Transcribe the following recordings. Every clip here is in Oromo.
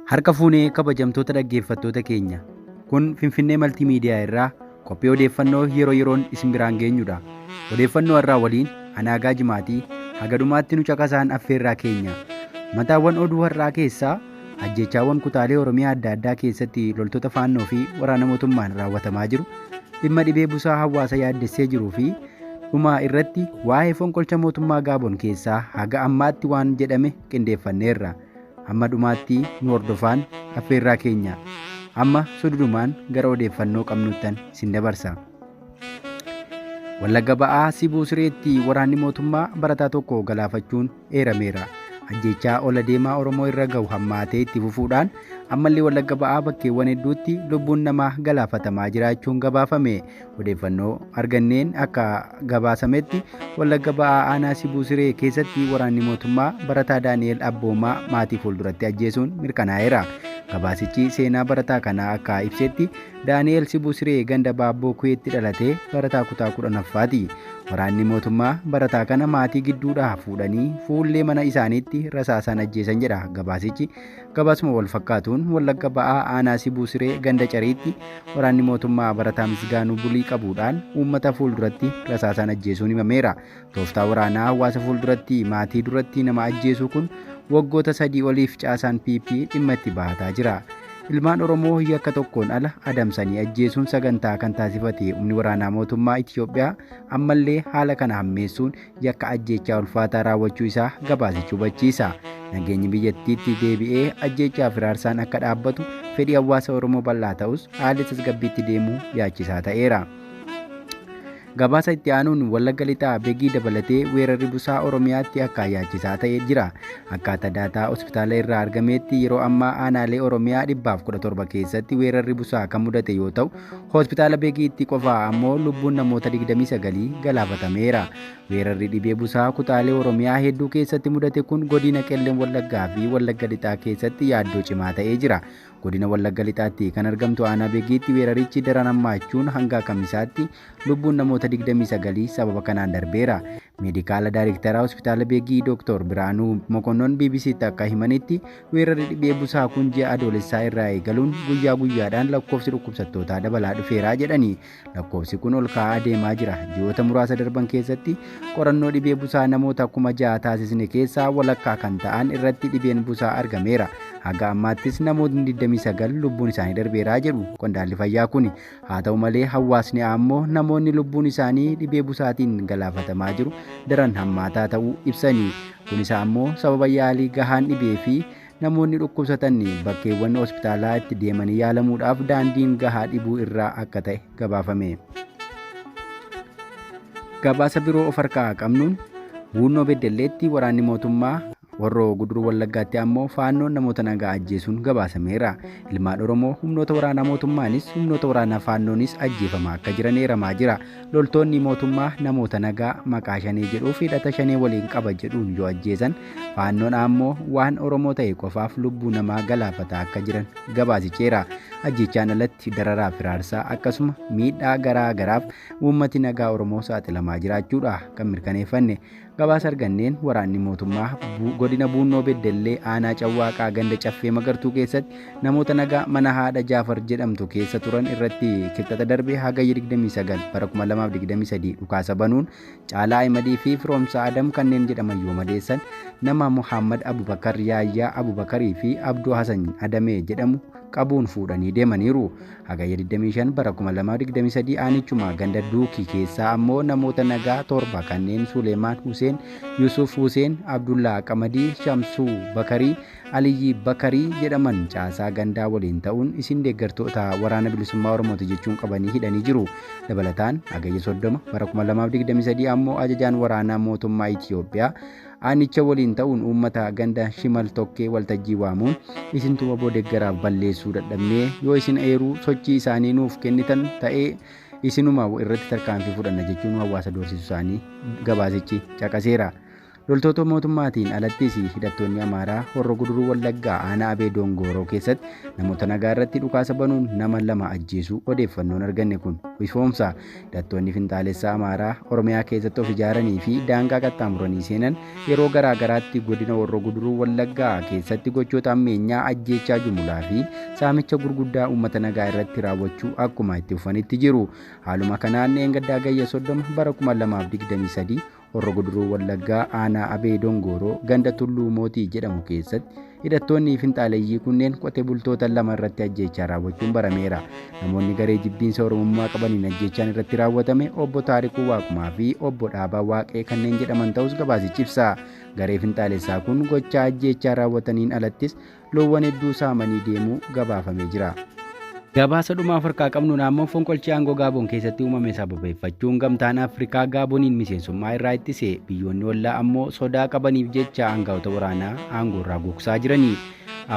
Harka fuunee kabajamtoota dhaggeeffattoota keenya. Kun Finfinnee Maltiimiidiyaa irraa qophii odeeffannoo yeroo yeroon isin biraan geenyudha. Odeeffannoo har'aa waliin Anaagaa Jimaatii haga dhumaatti nu caqasaan affeerraa keenya. Mataawwan oduu har'aa keessaa ajjechaawwan kutaalee Oromiyaa adda addaa keessatti loltoota faannoo fi waraana mootummaan raawwatamaa jiru, dhimma dhibee busaa hawaasa yaaddessee jiruu fi dhuma irratti waa'ee fonqolcha mootummaa Gaaboon keessaa haga ammaatti waan jedhame qindeeffanneerra. Amma dhumaatti nu hordofaan affeerraa keenya. Amma sududumaan gara odeeffannoo qabnuttan isin dabarsa. Wallagga Ba'aa Sibuu Sireetti waraanni mootummaa barataa tokko galaafachuun eerameera. Ajjechaa ola deemaa Oromoo irra gahu hammaatee itti fufuudhaan ammallee Wallagga Ba'aa bakkeewwan hedduutti lubbuun namaa galaafatamaa jiraachuun gabaafame. Odeeffannoo arganneen akka gabaasametti Wallagga Ba'aa aanaa Sibuu Siree keessatti waraanni mootummaa barataa Daani'el Abboomaa maatii fuulduratti ajjeesuun mirkanaa'eera. Gabaasichi seenaa barataa kanaa akka ibsetti Daani'el Sibuu Siree ganda Baabboo Kuweetti dhalatee barataa kutaa 10ffaati. Waraanni mootummaa barataa kana maatii gidduudhaa fuudhanii fuullee mana isaaniitti rasaasaan ajjeesan jedha gabaasichi. Gabaasuma wal fakkaatuun Wallagga Ba'aa aanaa Sibuu Siree ganda Cariitti waraanni mootummaa barataa Misgaanuu bulii qabuudhaan uummata fuulduratti rasaasaan ajjeesuun himameera. Tooftaa waraanaa hawaasa fuulduratti maatii duratti nama ajjeesuu kun waggoota 3 oliif caasaan PP dhimma itti bahataa jira. Ilmaan Oromoo yakka tokkoon ala adamsanii ajjeesuun sagantaa kan taasifate humni waraanaa mootummaa Itiyoophiyaa ammallee haala kana hammeessuun yakka ajjechaa ulfaataa raawwachuu isaa gabaasichi hubachiisa. Nageenyi biyyattiitti deebi'ee ajjechaa fi raarsaan akka dhaabbatu fedhii hawaasa Oromoo bal'aa ta'us haalli tasgabbiitti deemuu yaachisaa ta'eera. Gabaasa itti aanuun Wallagga Lixaa Beegii dabalatee weerarri busaa Oromiyaatti akka yaachisaa ta'ee jira. Akkaataa daataa hospitaala irraa argameetti yeroo ammaa aanaalee Oromiyaa 117 keessatti weerarri busaa kan mudate yoo ta'u, hospitaala Beegiitti qofaa ammoo lubbuun namoota 29 galaafatameera. Weerarri dhibee busaa kutaalee Oromiyaa hedduu keessatti mudate kun godina Qelleen Wallaggaa fi Wallagga Lixaa keessatti yaaddoo cimaa ta'ee jira. Godina Wallagga Lixaatti kan argamtu aanaa Beegiitti weerarichi daran hammaachuun hanga Kamisaatti lubbuun namoota 29 sababa kanaan darbeera. Meedikaala Daayireektaraa Hospitaala Beegii Dr. Biraanuu Mokonnon BBC'tti akka himanitti weerarri dhibee busaa kun ji'a adoolessaa irraa eegaluun guyyaa guyyaadhaan lakkoofsi dhukkubsattootaa dabalaa dhufeeraa jedhani. Lakkoofsi kun ol ka'aa deemaa jira. Ji'oota muraasa darban keessatti qorannoo dhibee busaa namoota 6,000 taasisne keessaa walakkaa kan ta'an irratti dhibeen busaa argameera. Haga ammaattis namoonni 29 lubbuun isaanii darbeeraa jedhu qondaalli fayyaa kuni. Haa ta'u malee hawaasni ammoo namoonni lubbuun isaanii dhibee busaatiin galaafatamaa jiru daran hammaataa ta'uu ibsanii. Kunis ammoo sababa yaalii gahaan dhibee fi namoonni dhukkubsatan bakkeewwan hospitaalaa itti deemanii yaalamuudhaaf daandiin gahaa dhibuu irraa akka ta'e gabaafame. Gabaasa biroo of harkaa qabnuun Buunoo Beddelleetti waraanni mootummaa Warroo Guduruu Wallaggaatti ammoo faannoon namoota nagaa ajjeesuun gabaasameera. Ilmaan Oromoo humnoota waraanaa mootummaanis humnoota waraanaa faannoonis ajjeefamaa akka jiran eeramaa jira. Loltoonni mootummaa namoota nagaa maqaa shanee jedhuuf hidhata shanee waliin qaba jedhuun yoo ajjeesan, faannoon ammoo waan Oromoo ta'e qofaaf lubbuu namaa galaafataa akka jiran gabaasicheera. Ajjechaan alatti dararaa fi raarsaa akkasuma miidhaa garaa garaaf uummati nagaa Oromoo saaxilamaa jiraachuudha kan mirkaneeffanne. Gabaasa arganneen waraanni mootummaa godina Buunoo Beddellee aanaa Cawwaaqaa ganda Caffee Magartuu keessatti namoota nagaa mana haadha Jaafar jedhamtu keessa turan irratti kibxata darbee hagayya 29 bara 2023 dhukaasa banuun Caalaa Ahmadii fi Firoomsaa Adam kanneen jedhaman yoo madeessan, nama Muhammad Abubakar Yaayyaa Abubakarii fi Abduu Hasan Adamee jedhamu qabuun fuudhanii deemaniiru. Hagayya 25 bara 2023 aanichuma ganda Duukii keessaa ammoo namoota nagaa 7 kanneen Suleemaan Huseen, Yusuf Huseen, Abdullaa Qamadii, Shamsuu Bakarii, Aliyyi Bakarii jedhaman caasaa gandaa waliin ta'uun isin deeggartoota waraana bilisummaa Oromooti jechuun qabanii hidhanii jiru. Dabalataan hagayya 30 bara 2023 ammoo ajajaan waraanaa mootummaa Itiyoophiyaa aanicha waliin ta'uun uummata ganda Shimal Tokkee waltajjii waamuun isintu waboo deeggaraaf balleessuu dadhabnee yoo isin eeruu sochii isaanii nuuf kennitan ta'ee isinuma irratti tarkaanfii fudhanna jechuun hawaasa doorsisuu isaanii gabaasichi caqaseera. Loltoota mootummaatiin alattis hidhattoonni Amaaraa Horroo Guduruu Wallaggaa aanaa Abee Dongooroo keessatti namoota nagaa irratti dhukaasa banuun nama 2 ajjeesuu odeeffannoon arganne kun ifoomsa. Hidhattoonni Finxaalessaa Amaaraa Oromiyaa keessatti of ijaaranii fi daangaa qaxxaamuranii seenan yeroo garaa garaatti godina Horroo Guduruu Wallaggaa keessatti gochoota ammeenyaa ajjeechaa jumlaa fi saamicha gurguddaa uummata nagaa irratti raawwachuu akkuma itti fufanitti jiru. Haaluma kanaan Gaddaa Gayya 30 bara 2023 Horroo Guduruu Wallaggaa aanaa Abee Dongooroo ganda Tulluu Mootii jedhamu keessatti hidhattoonni Finxaaleeyyii kunneen qotee bultoota 2 irratti ajjeechaa raawwachuun barameera. Namoonni garee jibbiinsa Oromummaa qabaniin ajjeechaan irratti raawwatame obbo Taarikuu Waaqumaa fi obbo Dhaabaa Waaqee kanneen jedhaman ta'us gabaasichi ibsa. Garee Finxaalessaa kun gochaa ajjeechaa raawwataniin alattis loowwan hedduu saamanii deemuu gabaafamee jira. Gabaasa dhumaa Afrikaa qabnu naannoo fonqolchi aangoo Gaaboon keessatti uumame sababeeffachuun gamtaan Afrikaa Gaaboniin miseensummaa irraa ittise. Biyyoonni ollaa ammoo sodaa qabaniif jecha aangawoota waraanaa aangoo irraa gogsaa jiranii.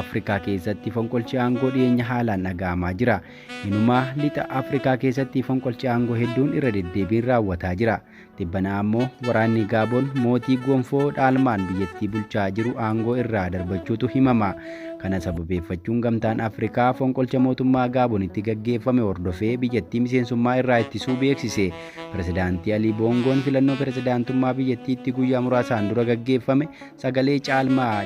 Afrikaa keessatti fonqolchi aangoo dhiyeenya haalaan dhaga'amaa jira. Inumaa lixa Afrikaa keessatti fonqolchi aangoo hedduun irra deddeebiin raawwataa jira. Tibbanaa ammoo waraanni Gaaboon mootii gonfoo dhaalmaan biyyattii bulchaa jiru aangoo irraa darbachuutu himama. Kana sababeeffachuun gamtaan Afrikaa fonqolcha mootummaa Gaabonitti gaggeeffame hordofee biyyattii miseensummaa irraa ittisuu beeksise. Pirezidaantii Alii Boongoon filannoo pirezidaantummaa biyyattiitti guyyaa muraasaan dura gaggeeffame sagalee caalmaa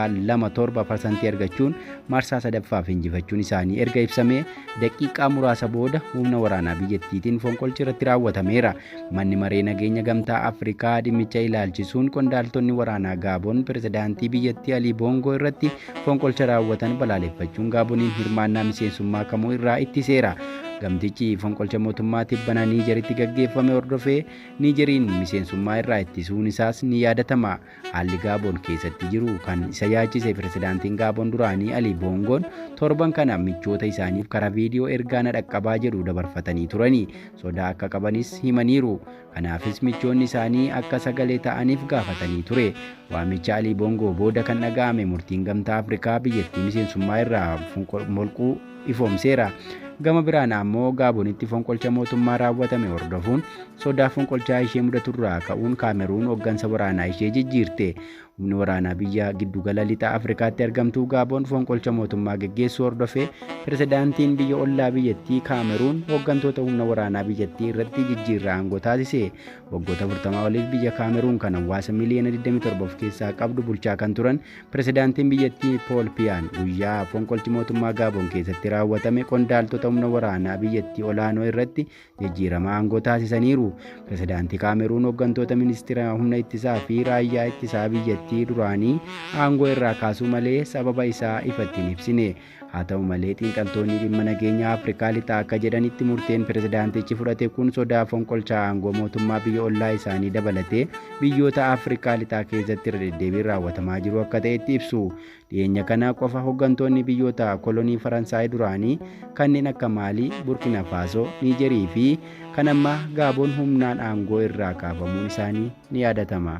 64.27% argachuun marsaa sadaffaaf injifachuun isaanii erga ibsamee daqiiqaa muraasa booda humna waraanaa biyyattiitiin fonqolchi irratti raawwatameera. Manni maree nageenya gamtaa Afrikaa dhimmicha ilaalchisuun qondaaltonni waraanaa Gaaboon pirezidaantii biyyattii Alii Boongoo irratti fonqolcha raawwatan balaaleffachuun Gaaboniin hirmaannaa miseensummaa kamuu irraa ittiseera. Gamtichi fonqolcha mootummaa tibbanaa Niijeritti gaggeeffame hordofee Niijeriin miseensummaa irraa ittisuun isaas ni yaadatama. Haalli Gaaboon keessatti jiru kan isa yaachise pirezidaantiin Gaaboon duraanii Alii Boongoon torban kana michoota isaaniif karaa viidiyoo ergaa na dhaqqabaa jedhu dabarfatanii turanii sodaa akka qabanis himaniiru. Kanaafis michoonni isaanii akka sagalee ta'aniif gaafatanii ture. Waamicha Alii Boongoo booda kan dhaga'ame murtiin gamtaa Afrikaa biyyattii miseensummaa irraa molquu ifoomseera. Gama biraan ammoo Gaabonitti fonqolcha mootummaa raawwatame hordofuun sodaa fonqolchaa ishee mudaturraa ka'uun Kaameruun hooggansa waraanaa ishee jijjiirte. Humni waraanaa biyya giddugala lixa Afrikaatti argamtuu Gaaboon fonqolcha mootummaa gaggeessuu hordofee pirezidaantiin biyya ollaa biyyattii Kaameruun hooggantoota humna waraanaa biyyattii irratti jijjiirraa aangoo taasise. Waggoota 40 oliif biyya Kaameruun kan hawaasa miliyoona 27 of keessaa qabdu bulchaa kan turan pirezidaantiin biyyattii Pool Piyaan guyyaa fonqolchi mootummaa Gaaboon keessatti raawwatame qondaaltota humna waraanaa biyyattii olaanoo irratti jijjiirama aangoo taasisaniiru. Pirezidaantii Kaameruun hooggantoota ministeera humna ittisaa fi raayyaa ittisaa biyyattii duraanii aangoo irraa kaasuu malee sababa isaa ifatti hin ibsine. Haa ta'u malee xiinxaltoonni dhimma nageenya Afrikaa lixaa akka jedhanitti murteen pirezidaantichi fudhate kun sodaa fonqolchaa aangoo mootummaa biyya ollaa isaanii dabalatee biyyoota Afrikaa lixaa keessatti irra deddeebiin raawwatamaa jiru akka ta'etti ibsu. Dhiyeenya kana qofa hooggantoonni biyyoota kolonii Faransaay duraanii kanneen akka Maalii, Burkina Faasoo, Niijerii fi kan amma Gaaboon humnaan aangoo irraa kaafamuun isaanii ni yaadatama.